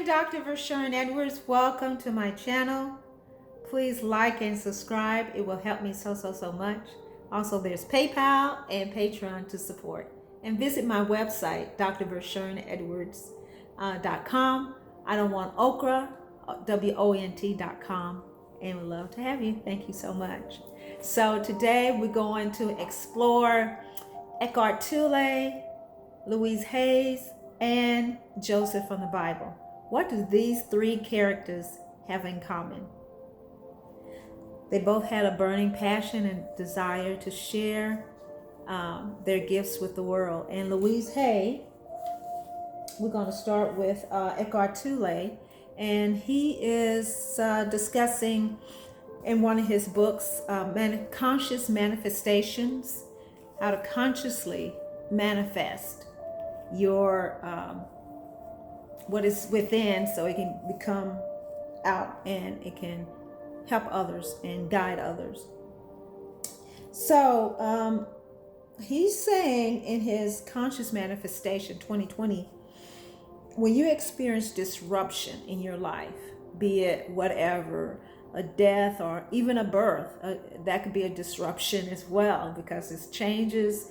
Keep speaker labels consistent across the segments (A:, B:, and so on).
A: Dr. Vershern Edwards. Welcome to my channel. Please like and subscribe. It will help me so much. Also, there's PayPal and Patreon to support. And visit my website, drvershernedwards.com. I don't want okra, WONT.com. And would love to have you. Thank you so much. So today we're going to explore Eckert, Tolle, Louise Hayes, and Joseph from the Bible. What do these three characters have in common? They both had a burning passion and desire to share their gifts with the world. And Louise Hay, we're going to start with Eckert Tolle, and he is discussing in one of his books, Conscious Manifestations, how to consciously manifest your what is within so it can become out and it can help others and guide others. So he's saying in his Conscious Manifestation 2020, when you experience disruption in your life, be it whatever, a death or even a birth, that could be a disruption as well, because it's changes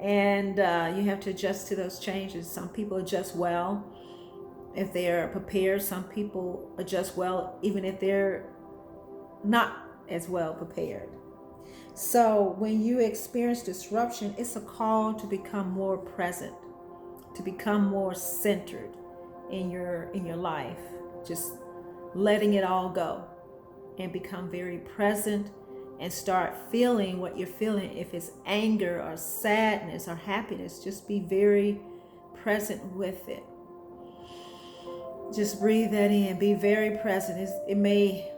A: and you have to adjust to those changes. Some people adjust well if they're prepared. Some people adjust well even if they're not as well prepared. So when you experience disruption, it's a call to become more present, to become more centered in your life, just letting it all go and become very present and start feeling what you're feeling. If it's anger or sadness or happiness, just be very present with it. Just breathe that in, be very present. It may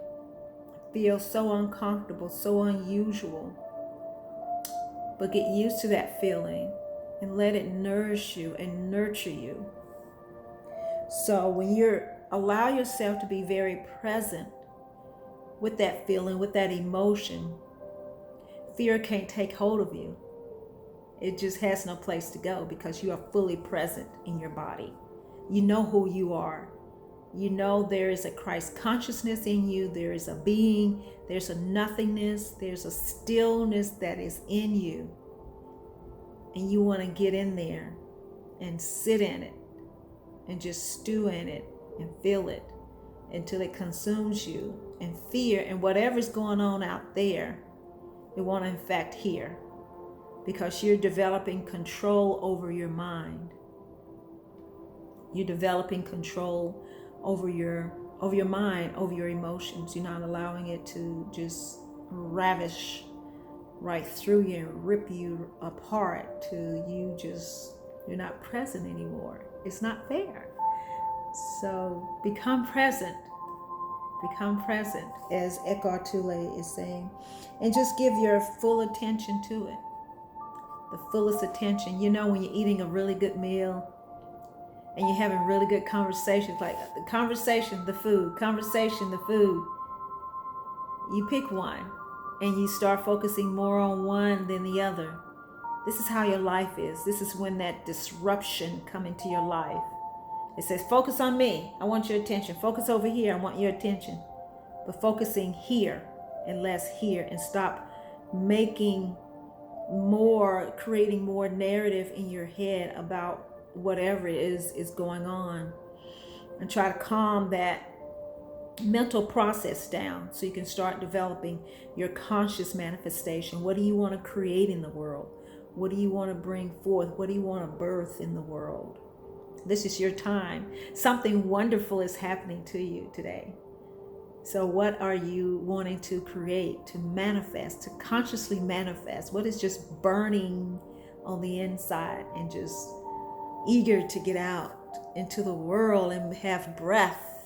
A: feel so uncomfortable, so unusual, but get used to that feeling and let it nourish you and nurture you. So when allow yourself to be very present with that feeling, with that emotion, fear can't take hold of you. It just has no place to go because you are fully present in your body. You know who you are. You know there is a Christ consciousness in you. There is a being. There's a nothingness. There's a stillness that is in you. And you want to get in there and sit in it and just stew in it and feel it until it consumes you. And fear and whatever's going on out there, it won't infect here, because you're developing control over your mind. You're developing control over your mind, over your emotions. You're not allowing it to just ravish right through you and rip you apart till you're not present anymore. It's not fair. So become present. Become present, as Eckert Tolle is saying, and just give your full attention to it. The fullest attention. You know, when you're eating a really good meal and you're having really good conversations, like the conversation, the food, conversation, the food. You pick one and you start focusing more on one than the other. This is how your life is. This is when that disruption come into your life. It says, focus on me. I want your attention. Focus over here. I want your attention. But focusing here and less here, and stop creating more narrative in your head about whatever it is going on, and try to calm that mental process down so you can start developing your conscious manifestation. What do you want to create in the world? What do you want to bring forth? What do you want to birth in the world? This is your time. Something wonderful is happening to you today. So what are you wanting to create, to manifest, to consciously manifest? What is just burning on the inside and just eager to get out into the world and have breath?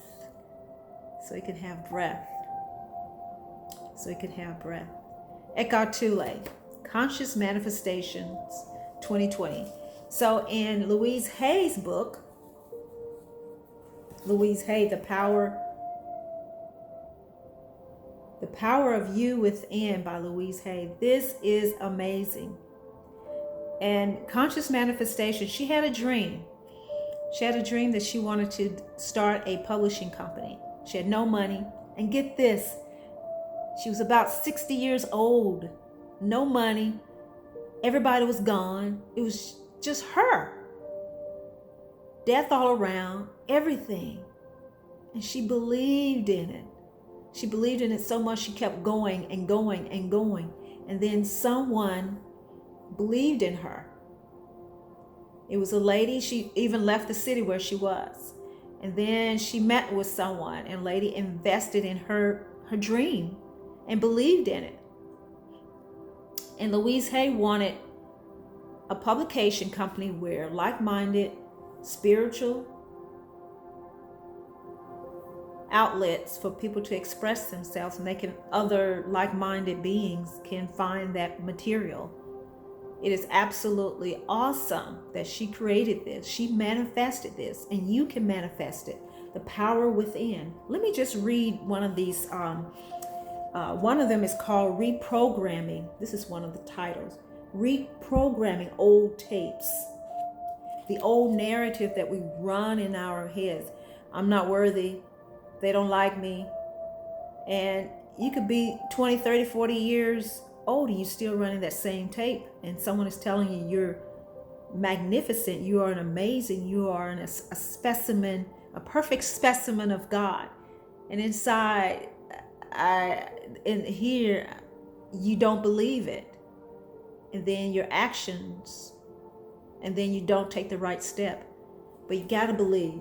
A: So you can have breath. So you can have breath. Eckert Tolle, Conscious Manifestations 2020. So in Louise Hay's book, Louise Hay, The Power of You Within by Louise Hay. This is amazing. And conscious manifestation, she had a dream. She had a dream that she wanted to start a publishing company. She had no money. And get this, she was about 60 years old, no money. Everybody was gone. It was just her. Death all around, everything. And she believed in it. She believed in it so much she kept going and going and going. And then someone believed in her. It was a lady. She even left the city where she was. And then she met with someone, and lady invested in her dream and believed in it. And Louise Hay wanted a publication company where like-minded spiritual outlets for people to express themselves, and other like-minded beings can find that material. It is absolutely awesome that she created this. She manifested this, and you can manifest it. The power within. Let me just read one of these. One of them is called Reprogramming. This is one of the titles. Reprogramming old tapes. The old narrative that we run in our heads. I'm not worthy. They don't like me. And you could be 20, 30, 40 years old and you're still running that same tape. And someone is telling you you're magnificent. You are an amazing. You are a specimen, a perfect specimen of God. And inside, in here, you don't believe it. And then your actions, and then you don't take the right step. But you got to believe.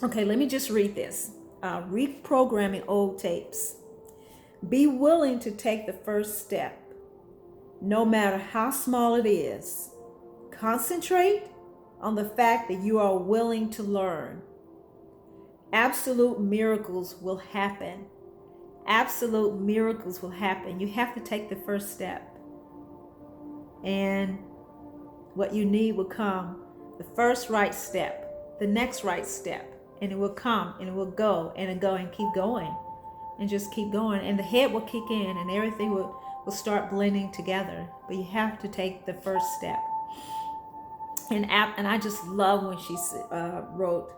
A: Okay, let me just read this. Reprogramming old tapes. Be willing to take the first step, no matter how small it is. Concentrate on the fact that you are willing to learn. Absolute miracles will happen. Absolute miracles will happen. You have to take the first step. And what you need will come. The first right step, the next right step. And it will come and it will go and go and keep going. And just keep going. And the head will kick in and everything will start blending together. But you have to take the first step. And I just love when she wrote,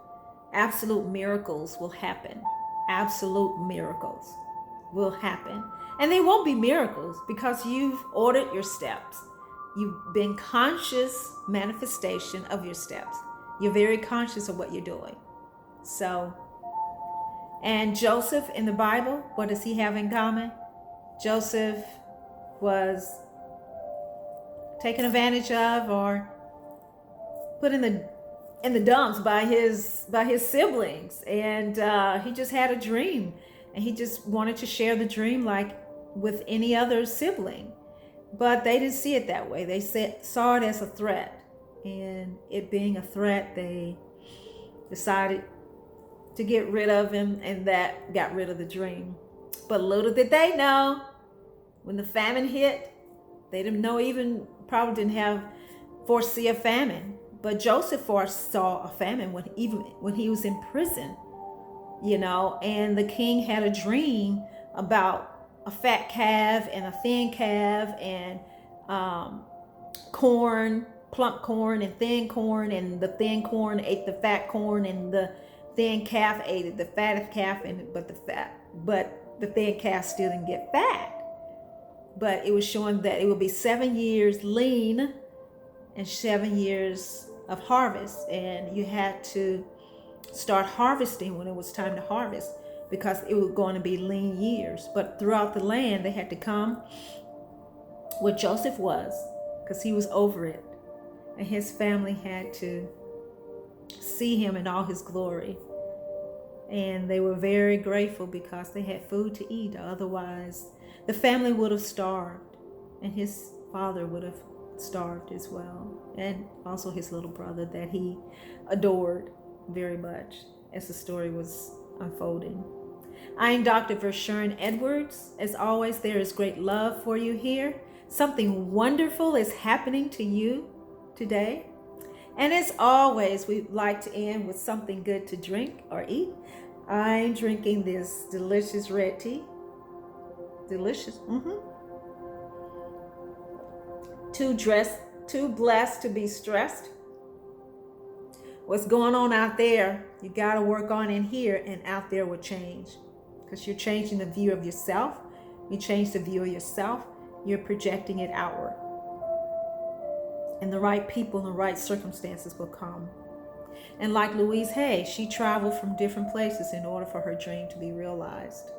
A: absolute miracles will happen. Absolute miracles will happen. And they won't be miracles because you've ordered your steps. You've been conscious manifestation of your steps. You're very conscious of what you're doing. So, and Joseph in the Bible, what does he have in common? Joseph was taken advantage of or put in the dumps by his siblings, and he just had a dream, and he just wanted to share the dream like with any other sibling, but they didn't see it that way. They saw it as a threat, and it being a threat, they decided to get rid of him, and that got rid of the dream. But little did they know, when the famine hit, they didn't know, even probably didn't foresee a famine. But Joseph foresaw a famine when he was in prison, and the king had a dream about a fat calf and a thin calf and corn, plump corn and thin corn, and the thin corn ate the fat corn and the thin calf ate the fattest calf, but the thin calf still didn't get fat. But it was showing that it would be 7 years lean and 7 years of harvest, and you had to start harvesting when it was time to harvest because it was going to be lean years. But throughout the land, they had to come where Joseph was because he was over it, and his family had to see him in all his glory. And they were very grateful because they had food to eat. Otherwise, the family would have starved, and his father would have starved as well, and also his little brother that he adored very much as the story was unfolding. I am Dr. Vershern Edwards. As always, there is great love for you here. Something wonderful is happening to you today. And as always, we like to end with something good to drink or eat. I'm drinking this delicious red tea. Delicious. Too blessed to be stressed. what's going on out there, you got to work on in here, and out there will change. Because you're changing the view of yourself. You change the view of yourself, you're projecting it outward. And the right people and the right circumstances will come. And like Louise Hay, she traveled from different places in order for her dream to be realized.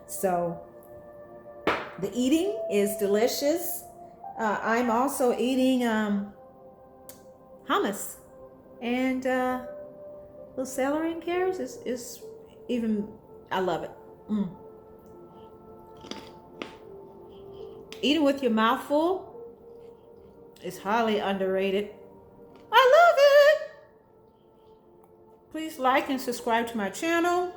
A: So the eating is delicious. I'm also eating hummus and little celery and carrots. Is even, I love it. Eating with your mouth full is highly underrated. I love it. Please like and subscribe to my channel.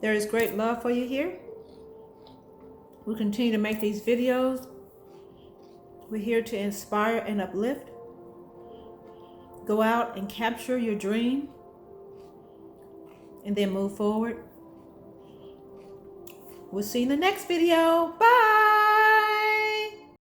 A: There is great love for you here. We'll continue to make these videos. We're here to inspire and uplift. Go out and capture your dream and then move forward. We'll see you in the next video. Bye.